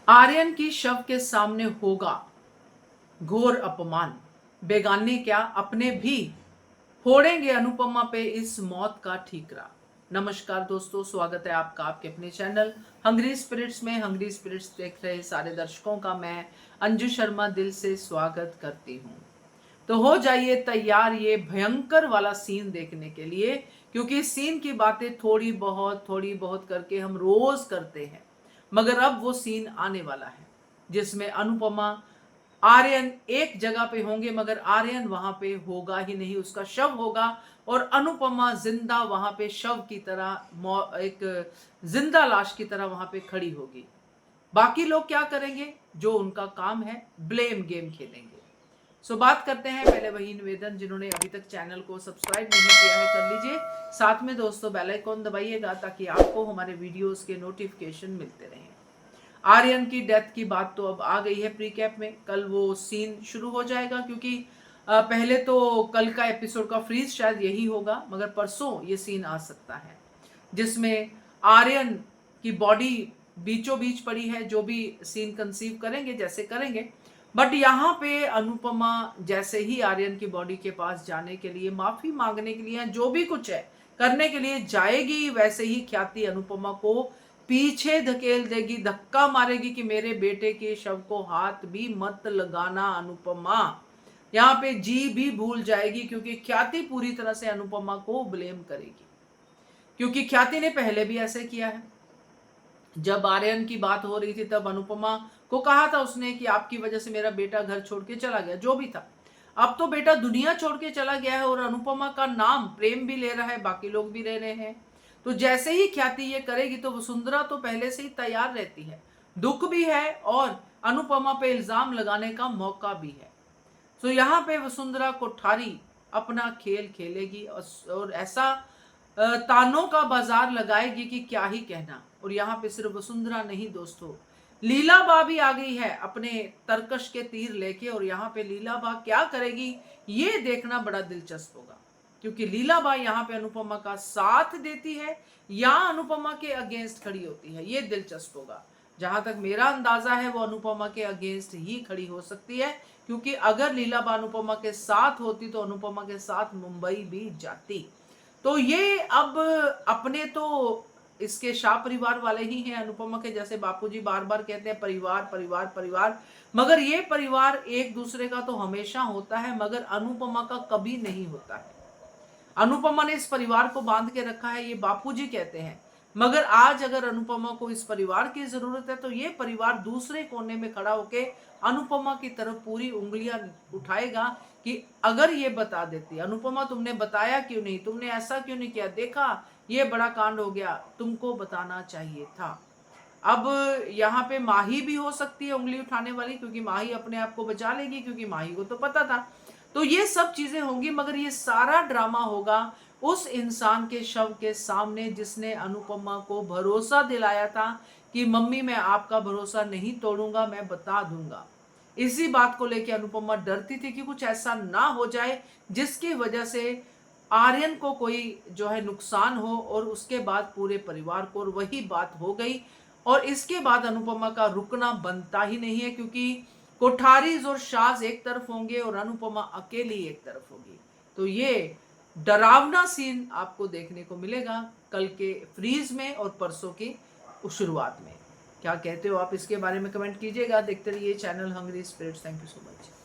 आर्यन की शव के सामने होगा घोर अपमान। बेगाने क्या अपने भी फोड़ेंगे अनुपमा पे इस मौत का ठीकरा। नमस्कार दोस्तों, स्वागत है आपका आपके अपने चैनल हंग्री स्पिरिट्स में। हंग्री स्पिरिट्स देख रहे सारे दर्शकों का मैं अंजू शर्मा दिल से स्वागत करती हूँ। तो हो जाइए तैयार ये भयंकर वाला सीन देखने के लिए, क्योंकि सीन की बातें थोड़ी बहुत करके हम रोज करते हैं, मगर अब वो सीन आने वाला है जिसमें अनुपमा आर्यन एक जगह पे होंगे, मगर आर्यन वहां पे होगा ही नहीं, उसका शव होगा और अनुपमा जिंदा वहां पे शव की तरह एक जिंदा लाश की तरह वहां पे खड़ी होगी। बाकी लोग क्या करेंगे? जो उनका काम है, ब्लेम गेम खेलेंगे। बात करते हैं, पहले वही निवेदन, जिन्होंने अभी तक चैनल को सब्सक्राइब नहीं किया है कर लीजिए, साथ में दोस्तों बेल आइकॉन दबाइएगा ताकि आपको हमारे वीडियोस के नोटिफिकेशन मिलते रहें। आर्यन की डेथ की बात तो अब आ गई है प्रीकैप में, कल वो सीन शुरू हो जाएगा, क्योंकि पहले तो कल का एपिसोड का फ्रीज शायद यही होगा, मगर परसों ये सीन आ सकता है जिसमें आर्यन की बॉडी बीचों बीच पड़ी है। जो भी सीन कंसीव करेंगे जैसे करेंगे, बट यहाँ पे अनुपमा जैसे ही आर्यन की बॉडी के पास जाने के लिए, माफी मांगने के लिए, जो भी कुछ है करने के लिए जाएगी, वैसे ही ख्याति अनुपमा को पीछे धकेल देगी, धक्का मारेगी कि मेरे बेटे के शव को हाथ भी मत लगाना अनुपमा। यहाँ पे जी भी भूल जाएगी, क्योंकि ख्याति पूरी तरह से अनुपमा को ब्लेम करेगी, क्योंकि ख्याति ने पहले भी ऐसे किया है। जब आर्यन की बात हो रही थी तब अनुपमा को कहा था उसने कि आपकी वजह से मेरा बेटा घर छोड़ के चला गया, जो भी था। अब तो बेटा दुनिया छोड़ के चला गया है और अनुपमा का नाम प्रेम भी ले रहा है, बाकी लोग भी ले रहे हैं। तो जैसे ही ख्याति ये करेगी तो वसुंधरा तो पहले से ही तैयार रहती है, दुख भी है और अनुपमा पे इल्जाम लगाने का मौका भी है। तो यहाँ पे वसुंधरा कोठारी अपना खेल खेलेगी और ऐसा तानों का बाजार लगाएगी कि क्या ही कहना। और यहाँ पे सिर्फ वसुंधरा नहीं दोस्तों, लीलाबा भी आ गई है अपने तरकश के तीर लेके, और यहाँ पे लीलाबा क्या करेगी ये देखना बड़ा दिलचस्प होगा, क्योंकि लीलाबा यहाँ पे अनुपमा का साथ देती है या अनुपमा के अगेंस्ट खड़ी होती है, ये दिलचस्प होगा। जहां तक मेरा अंदाजा है वो अनुपमा के अगेंस्ट ही खड़ी हो सकती है, क्योंकि अगर लीलाबा अनुपमा के साथ होती तो अनुपमा के साथ मुंबई भी जाती। तो ये अब अपने तो इसके शाह परिवार वाले ही हैं अनुपमा के, जैसे बापूजी बार बार कहते हैं परिवार परिवार परिवार, मगर ये परिवार एक दूसरे का तो हमेशा होता है, मगर अनुपमा का कभी नहीं होता है। अनुपमा ने इस परिवार को बांध के रखा है, ये बापूजी कहते हैं, मगर आज अगर अनुपमा को इस परिवार की जरूरत है तो ये परिवार दूसरे कोने में खड़ा होके अनुपमा की तरफ पूरी उंगलियां उठाएगा कि अगर ये बता देती अनुपमा, तुमने बताया क्यों नहीं, तुमने ऐसा क्यों नहीं किया, देखा ये बड़ा कांड हो गया, तुमको बताना चाहिए था। अब यहाँ पे माही भी हो सकती है उंगली उठाने वाली, क्योंकि माही अपने आप को बचा लेगी, क्योंकि माही को तो पता था। तो ये सब चीजें होंगी, मगर ये सारा ड्रामा होगा उस इंसान के शव के सामने जिसने अनुपमा को भरोसा दिलाया था कि मम्मी मैं आपका भरोसा नहीं तोड़ूंगा, मैं बता दूंगा। इसी बात को लेकर अनुपमा डरती थी कि कुछ ऐसा ना हो जाए जिसकी वजह से आर्यन को कोई जो है नुकसान हो और उसके बाद पूरे परिवार को, और वही बात हो गई। और इसके बाद अनुपमा का रुकना बनता ही नहीं है, क्योंकि कोठारीज और शाज एक तरफ होंगे और अनुपमा अकेली एक तरफ होगी। तो ये डरावना सीन आपको देखने को मिलेगा कल के फ्रीज में और परसों की शुरुआत में। क्या कहते हो आप इसके बारे में कमेंट कीजिएगा। देखते रहिए channel hungry spirits. Thank you so much.